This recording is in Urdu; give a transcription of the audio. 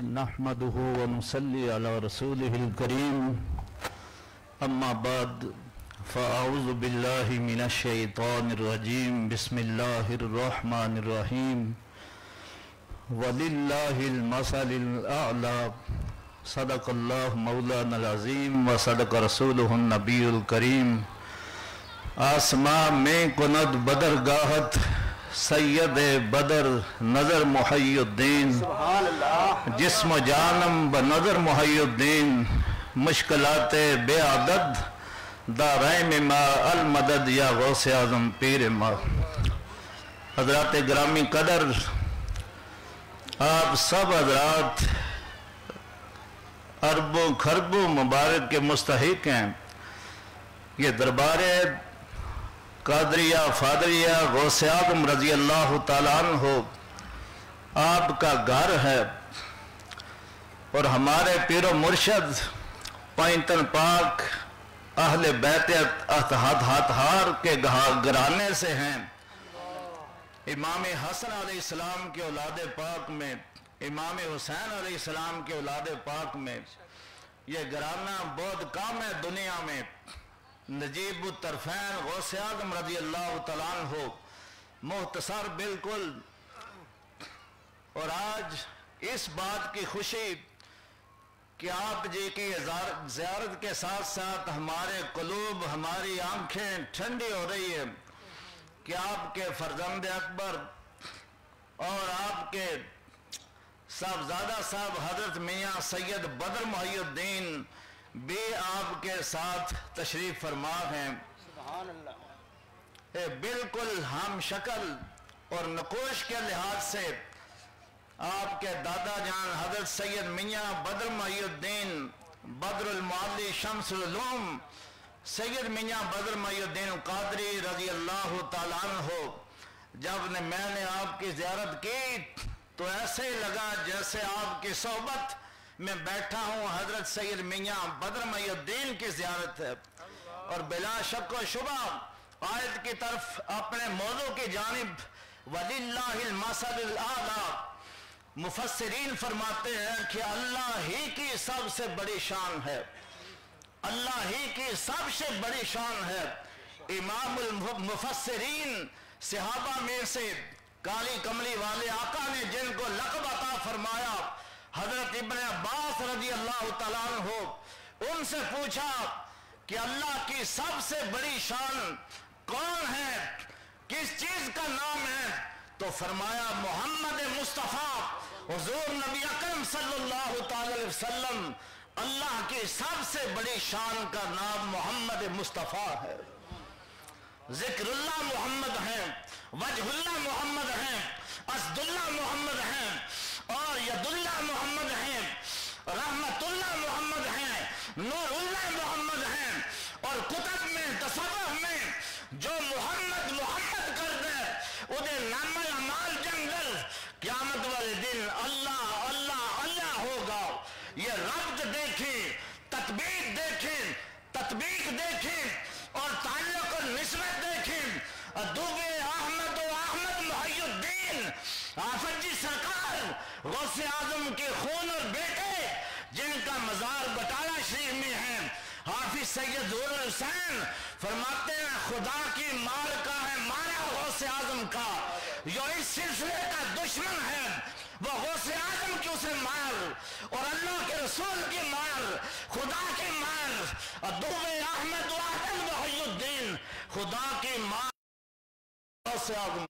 نحمده ونصلي على رسوله الكريم اما بعد فاعوذ بالله من الشيطان الرجيم بسم الله الرحمن الرحيم ولله المثل الاعلى صدق الله مولانا العظيم وصدق رسوله النبي الكريم آسماں میں کند بدر گاہت سید بدر نظر محی الدین جسم و جانم بنظر محی الدین مشکلات بے عدد دارائم ما المدد یا غوث اعظم پیر ما. حضرات گرامی قدر، آپ سب حضرات اربوں خربوں مبارک کے مستحق ہیں. یہ دربار قادریہ فادریہ غوث اعظم رضی اللہ تعالیٰ عنہ آپ کا گھر ہے، اور ہمارے پیر و مرشد پائنتن پاک اہل بیت اطہار کے گھرانے سے ہیں. امام حسن علیہ السلام کے اولاد پاک میں، امام حسین علیہ السلام کے اولاد پاک میں یہ گھرانہ بہت کم ہے دنیا میں. نجیب الطرفین غوث اعظم رضی اللہ تعالیٰ عنہ مختصر بالکل. اور آج اس بات کی خوشی کہ آپ جی کی زیارت کے ساتھ ساتھ ہمارے قلوب، ہماری آنکھیں ٹھنڈی ہو رہی ہے کہ آپ کے فرزند اکبر اور آپ کے صاحبزادہ صاحب حضرت میاں سید بدر محی الدین بھی آپ کے ساتھ تشریف فرما ہیں. سبحان اللہ. بالکل ہم شکل اور نقوش کے لحاظ سے آپ کے دادا جان حضرت سید میاں بدر محی الدین بدر المعلی شمس العلوم سید میاں بدر محی الدین قادری رضی اللہ تعالیٰ عنہ جب میں نے آپ کی زیارت کی تو ایسے ہی لگا جیسے آپ کی صحبت میں بیٹھا ہوں حضرت سید میاں بدر محی الدین کی زیارت ہے. اور بلا شک و شبہ آیت کی طرف اپنے موضوع کی جانب وَلِلَّهِ الْمَثَلُ الْأَعْلَى مفسرین فرماتے ہیں کہ اللہ ہی کی سب سے بڑی شان ہے، اللہ ہی کی سب سے بڑی شان ہے. امام المفسرین صحابہ میں سے کالی کملی والے آقا نے جن کو لقب عطا فرمایا حضرت ابن عباس رضی اللہ تعالیٰ عنہ، ان سے پوچھا کہ اللہ کی سب سے بڑی شان کون ہے، کس چیز کا نام ہے؟ تو فرمایا محمد مصطفیٰ حضور نبی اکرم صلی اللہ علیہ وسلم. اللہ کی سب سے بڑی شان کا نام محمد مصطفیٰ ہے. ذکر اللہ محمد ہیں، وجہ اللہ محمد ہیں، اسد اللہ محمد ہیں، اور ید اللہ محمد ہیں، رحمت اللہ محمد ہیں، نور اللہ محمد ہیں. اور کتب میں تصوف میں جو محمد کر دے انہیں نام اعمال جنگل قیامت والے دن اللہ اللہ اللہ ہوگا. یہ ربط دیکھیں، تطبیق دیکھیں اور تعلق و نسبت دیکھیں. ادوب احمد محی الدین آفت جی سرکار غوث اعظم کے خون اور بیٹے جن کا مزار بٹالہ شریف میں ہے، حافظ سید ظہور حسین فرماتے ہیں خدا کی مار کا ہے مارا غوث اعظم کا، جو اس سلسلے کا دشمن ہے وہ غوث اعظم کی اسے مار، اور اللہ کے رسول کی مار، خدا کی مار، ادوب احمد محی الدین خدا کی مار غوث اعظم.